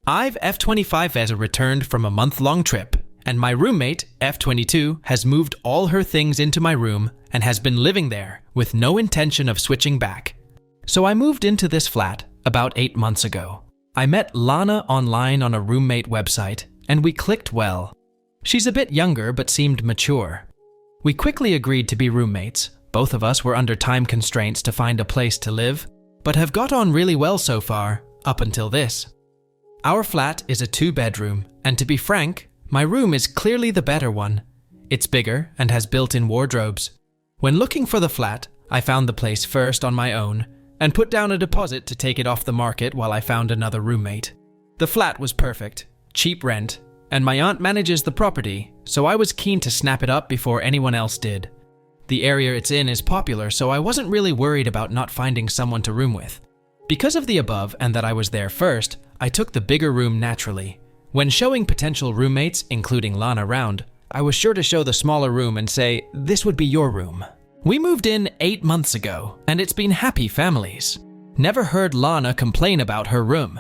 I've F25 returned from a month-long trip, and my roommate, F22, has moved all her things into my room and has been living there with no intention of switching back. So I moved into this flat about 8 months ago. I met Lana online on a roommate website, and we clicked well. She's a bit younger but seemed mature. We quickly agreed to be roommates. Both of us were under time constraints to find a place to live, but have got on really well so far, up until this. Our flat is a 2-bedroom, and to be frank, my room is clearly the better one. It's bigger and has built-in wardrobes. When looking for the flat, I found the place first on my own and put down a deposit to take it off the market while I found another roommate. The flat was perfect, cheap rent, and my aunt manages the property, so I was keen to snap it up before anyone else did. The area it's in is popular, so I wasn't really worried about not finding someone to room with. Because of the above and that I was there first, I took the bigger room naturally. When showing potential roommates, including Lana, around, I was sure to show the smaller room and say, this would be your room. We moved in 8 months ago, and it's been happy families. Never heard Lana complain about her room.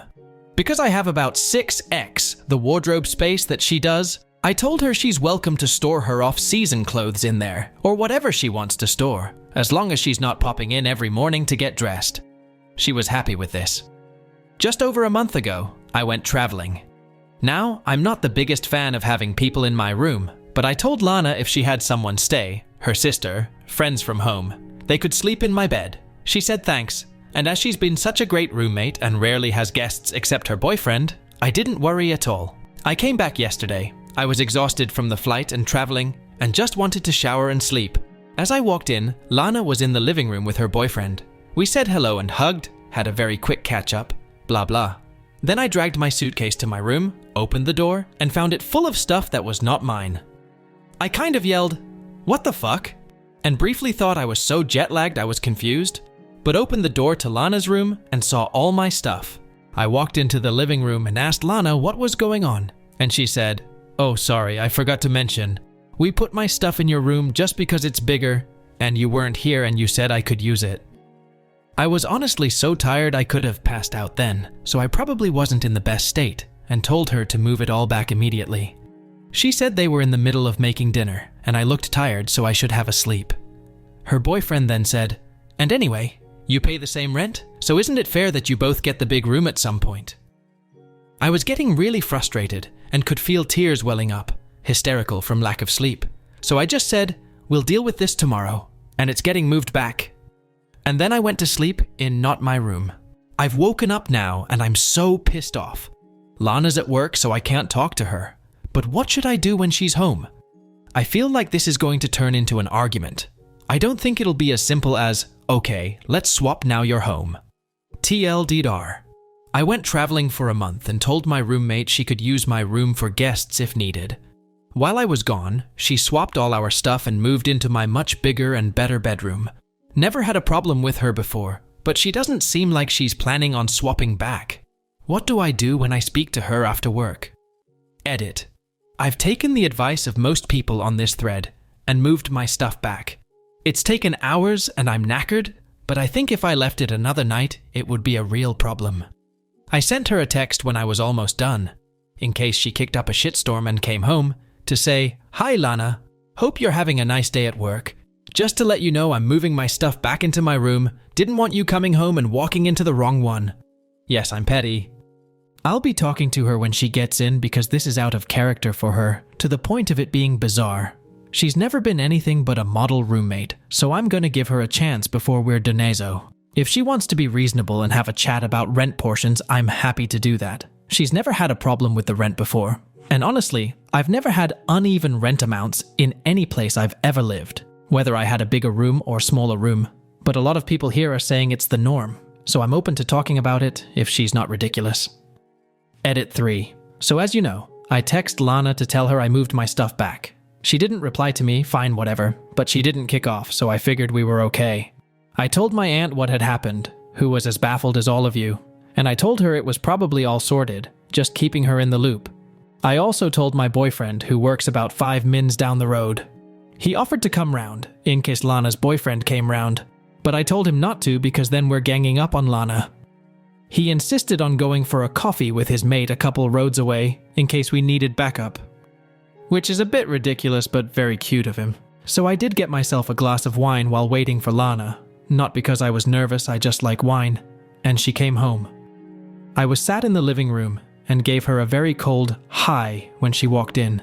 Because I have about 6x the wardrobe space that she does, I told her she's welcome to store her off-season clothes in there, or whatever she wants to store, as long as she's not popping in every morning to get dressed. She was happy with this. Just over a month ago, I went traveling. Now, I'm not the biggest fan of having people in my room, but I told Lana if she had someone stay, her sister, friends from home, they could sleep in my bed. She said thanks, and as she's been such a great roommate and rarely has guests except her boyfriend, I didn't worry at all. I came back yesterday. I was exhausted from the flight and traveling, and just wanted to shower and sleep. As I walked in, Lana was in the living room with her boyfriend. We said hello and hugged, had a very quick catch-up, blah blah. Then I dragged my suitcase to my room, opened the door, and found it full of stuff that was not mine. I kind of yelled, "What the fuck?" and briefly thought I was so jet-lagged I was confused, but opened the door to Lana's room and saw all my stuff. I walked into the living room and asked Lana what was going on, and she said, "Oh, sorry, I forgot to mention. We put my stuff in your room just because it's bigger, and you weren't here and you said I could use it." I was honestly so tired I could have passed out then, so I probably wasn't in the best state, and told her to move it all back immediately. She said they were in the middle of making dinner, and I looked tired, so I should have a sleep. Her boyfriend then said, "And anyway, you pay the same rent, so isn't it fair that you both get the big room at some point?" I was getting really frustrated and could feel tears welling up, hysterical from lack of sleep. So I just said, "We'll deal with this tomorrow, and it's getting moved back." And then I went to sleep in not my room. I've woken up now and I'm so pissed off. Lana's at work, so I can't talk to her. But what should I do when she's home? I feel like this is going to turn into an argument. I don't think it'll be as simple as, "Okay, let's swap now you're home." TLDR. I went traveling for a month and told my roommate she could use my room for guests if needed. While I was gone, she swapped all our stuff and moved into my much bigger and better bedroom. Never had a problem with her before, but she doesn't seem like she's planning on swapping back. What do I do when I speak to her after work? Edit. I've taken the advice of most people on this thread and moved my stuff back. It's taken hours and I'm knackered, but I think if I left it another night, it would be a real problem. I sent her a text when I was almost done, in case she kicked up a shitstorm and came home, to say, "Hi Lana, hope you're having a nice day at work. Just to let you know I'm moving my stuff back into my room, didn't want you coming home and walking into the wrong one. Yes, I'm petty." I'll be talking to her when she gets in because this is out of character for her, to the point of it being bizarre. She's never been anything but a model roommate, so I'm gonna give her a chance before we're donezo. If she wants to be reasonable and have a chat about rent portions, I'm happy to do that. She's never had a problem with the rent before. And honestly, I've never had uneven rent amounts in any place I've ever lived, whether I had a bigger room or smaller room. But a lot of people here are saying it's the norm, so I'm open to talking about it if she's not ridiculous. Edit 3. So as you know, I text Lana to tell her I moved my stuff back. She didn't reply to me, fine whatever, but she didn't kick off, so I figured we were okay. I told my aunt what had happened, who was as baffled as all of you, and I told her it was probably all sorted, just keeping her in the loop. I also told my boyfriend, who works about 5 mins down the road. He offered to come round, in case Lana's boyfriend came round, but I told him not to because then we're ganging up on Lana. He insisted on going for a coffee with his mate a couple roads away in case we needed backup. Which is a bit ridiculous but very cute of him. So I did get myself a glass of wine while waiting for Lana. Not because I was nervous, I just like wine. And she came home. I was sat in the living room and gave her a very cold hi when she walked in.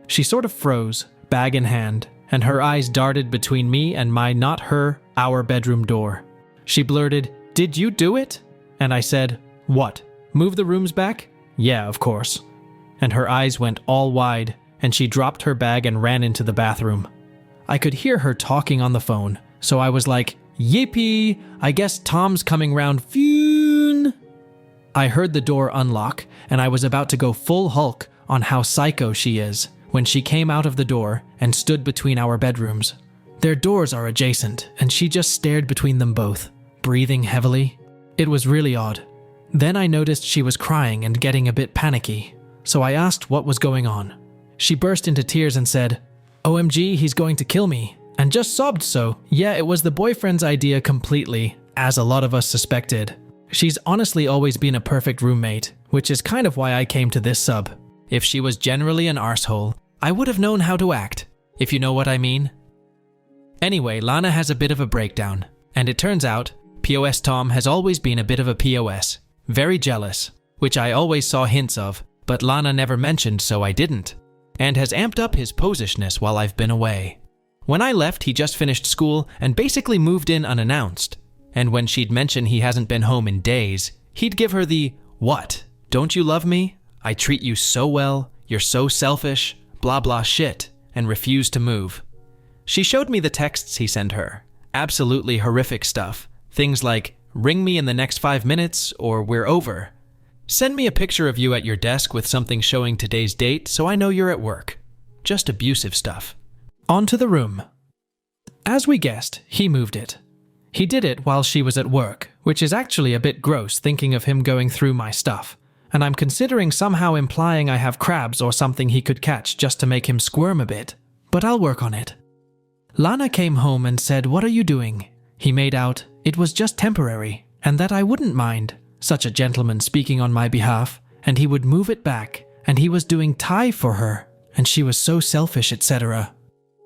She sort of froze, bag in hand, and her eyes darted between me and my not her, our bedroom door. She blurted, "Did you do it?" And I said, "What? Move the rooms back?" "Yeah, of course." And her eyes went all wide, and she dropped her bag and ran into the bathroom. I could hear her talking on the phone, so I was like, "Yippee, I guess Tom's coming round soon." I heard the door unlock, and I was about to go full Hulk on how psycho she is when she came out of the door and stood between our bedrooms. Their doors are adjacent, and she just stared between them both, breathing heavily. It was really odd. Then I noticed she was crying and getting a bit panicky, so I asked what was going on. She burst into tears and said, "OMG, he's going to kill me," and just sobbed so. Yeah, it was the boyfriend's idea completely, as a lot of us suspected. She's honestly always been a perfect roommate, which is kind of why I came to this sub. If she was generally an arsehole, I would have known how to act, if you know what I mean. Anyway, Lana has a bit of a breakdown, and it turns out, POS Tom has always been a bit of a POS, very jealous, which I always saw hints of, but Lana never mentioned so I didn't, and has amped up his posishness while I've been away. When I left, he just finished school and basically moved in unannounced, and when she'd mention he hasn't been home in days, he'd give her the, "What? Don't you love me? I treat you so well, you're so selfish, blah blah shit," and refuse to move. She showed me the texts he sent her. Absolutely horrific stuff. Things like, "Ring me in the next 5 minutes," or "We're over." "Send me a picture of you at your desk with something showing today's date so I know you're at work." Just abusive stuff. On to the room. As we guessed, he moved it. He did it while she was at work, which is actually a bit gross thinking of him going through my stuff. And I'm considering somehow implying I have crabs or something he could catch just to make him squirm a bit. But I'll work on it. Lana came home and said, "What are you doing?" He made out it was just temporary, and that I wouldn't mind. Such a gentleman speaking on my behalf, and he would move it back, and he was doing Thai for her, and she was so selfish, etc.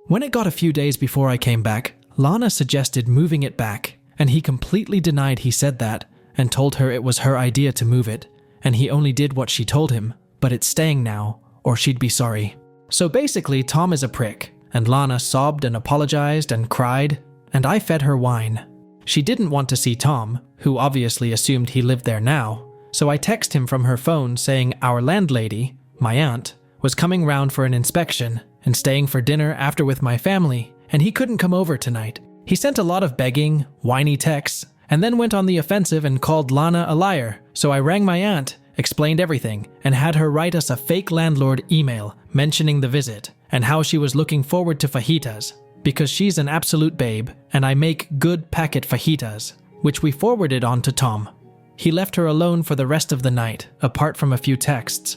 When it got a few days before I came back, Lana suggested moving it back, and he completely denied he said that, and told her it was her idea to move it, and he only did what she told him, but it's staying now, or she'd be sorry. So basically, Tom is a prick, and Lana sobbed and apologized and cried, and I fed her wine. She didn't want to see Tom, who obviously assumed he lived there now, so I texted him from her phone saying our landlady, my aunt, was coming round for an inspection and staying for dinner after with my family, and he couldn't come over tonight. He sent a lot of begging, whiny texts, and then went on the offensive and called Lana a liar, so I rang my aunt, explained everything, and had her write us a fake landlord email mentioning the visit and how she was looking forward to fajitas, because she's an absolute babe, and I make good packet fajitas, which we forwarded on to Tom. He left her alone for the rest of the night, apart from a few texts.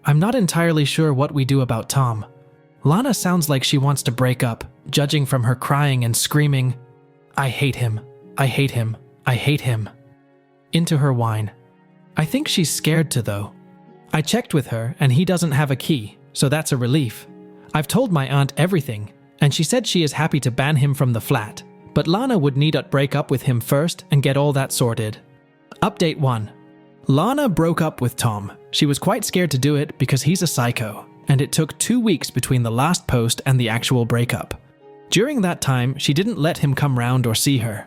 I'm not entirely sure what we do about Tom. Lana sounds like she wants to break up, judging from her crying and screaming, "I hate him, I hate him, I hate him," into her wine. I think she's scared to though. I checked with her and he doesn't have a key, so that's a relief. I've told my aunt everything, and she said she is happy to ban him from the flat, but Lana would need to break up with him first and get all that sorted. Update 1. Lana broke up with Tom. She was quite scared to do it because he's a psycho, and it took 2 weeks between the last post and the actual breakup. During that time, she didn't let him come round or see her.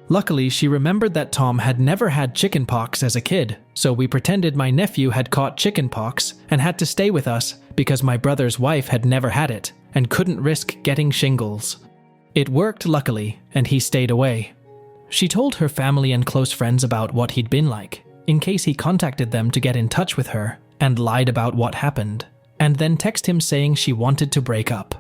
Luckily, she remembered that Tom had never had chickenpox as a kid, so we pretended my nephew had caught chickenpox and had to stay with us because my brother's wife had never had it and couldn't risk getting shingles. It worked luckily, and he stayed away. She told her family and close friends about what he'd been like, in case he contacted them to get in touch with her, and lied about what happened, and then texted him saying she wanted to break up.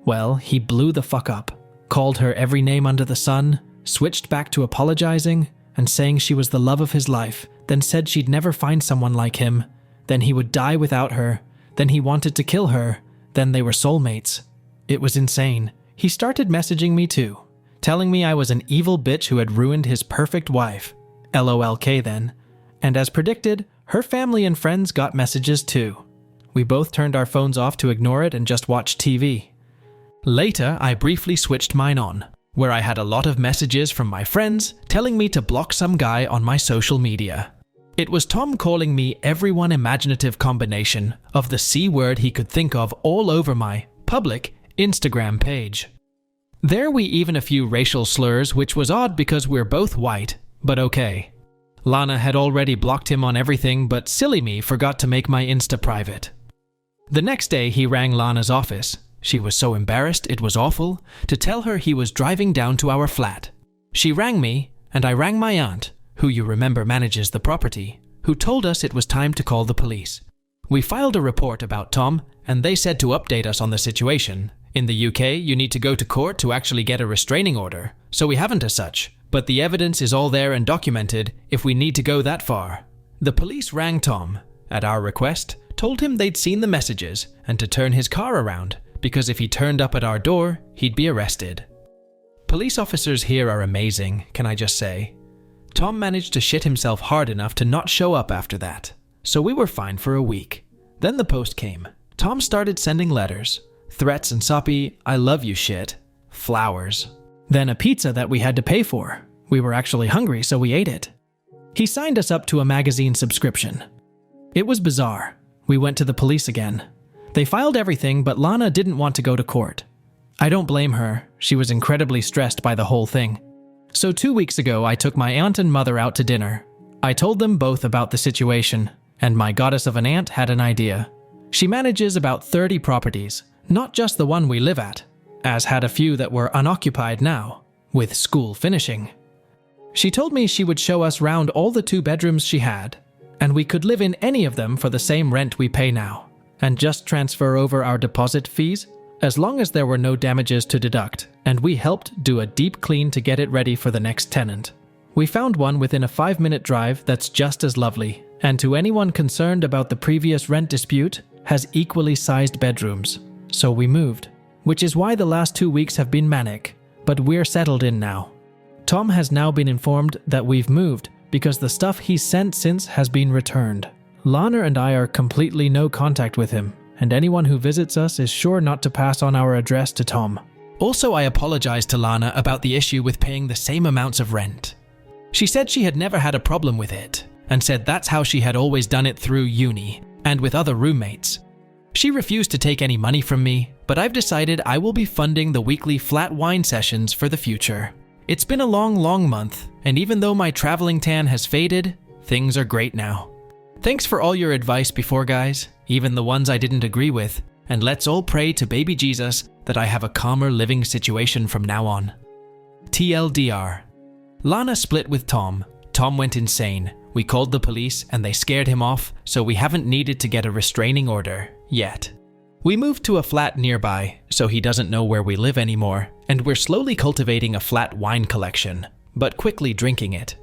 Well, he blew the fuck up, called her every name under the sun, switched back to apologizing and saying she was the love of his life, then said she'd never find someone like him, then he would die without her, then he wanted to kill her, then they were soulmates. It was insane. He started messaging me too, telling me I was an evil bitch who had ruined his perfect wife. LOLK then, And as predicted, her family and friends got messages too. We both turned our phones off to ignore it and just watched TV. Later, I briefly switched mine on, where I had a lot of messages from my friends telling me to block some guy on my social media. It was Tom calling me every one imaginative combination of the C word he could think of all over my public Instagram page. There were even a few racial slurs, which was odd because we're both white, but okay. Lana had already blocked him on everything, but silly me forgot to make my Insta private. The next day he rang Lana's office. She was so embarrassed, it was awful, to tell her he was driving down to our flat. She rang me, and I rang my aunt, who you remember manages the property, who told us it was time to call the police. We filed a report about Tom, and they said to update us on the situation. In the UK, you need to go to court to actually get a restraining order, so we haven't as such, but the evidence is all there and documented if we need to go that far. The police rang Tom, at our request, told him they'd seen the messages and to turn his car around, because if he turned up at our door, he'd be arrested. Police officers here are amazing, can I just say. Tom managed to shit himself hard enough to not show up after that, so we were fine for a week. Then the post came. Tom started sending letters, threats and soppy, "I love you" shit, flowers. Then a pizza that we had to pay for. We were actually hungry, so we ate it. He signed us up to a magazine subscription. It was bizarre. We went to the police again. They filed everything, but Lana didn't want to go to court. I don't blame her. She was incredibly stressed by the whole thing. So 2 weeks ago, I took my aunt and mother out to dinner. I told them both about the situation, and my goddess of an aunt had an idea. She manages about 30 properties, not just the one we live at, as had a few that were unoccupied now, with school finishing. She told me she would show us round all the 2 bedrooms she had, and we could live in any of them for the same rent we pay now, and just transfer over our deposit fees, as long as there were no damages to deduct, and we helped do a deep clean to get it ready for the next tenant. We found one within a 5-minute drive that's just as lovely, and to anyone concerned about the previous rent dispute, has equally sized bedrooms. So we moved, which is why the last 2 weeks have been manic, but we're settled in now. Tom has now been informed that we've moved because the stuff he's sent since has been returned. Lana and I are completely no contact with him, and anyone who visits us is sure not to pass on our address to Tom. Also, I apologized to Lana about the issue with paying the same amounts of rent. She said she had never had a problem with it, and said that's how she had always done it through uni, and with other roommates. She refused to take any money from me, but I've decided I will be funding the weekly flat wine sessions for the future. It's been a long month, and even though my traveling tan has faded, things are great now. Thanks for all your advice before, guys, even the ones I didn't agree with, and let's all pray to baby Jesus that I have a calmer living situation from now on. TLDR. Lana split with Tom. Tom went insane. We called the police and they scared him off, so we haven't needed to get a restraining order yet. We moved to a flat nearby, so he doesn't know where we live anymore, and we're slowly cultivating a flat wine collection, but quickly drinking it.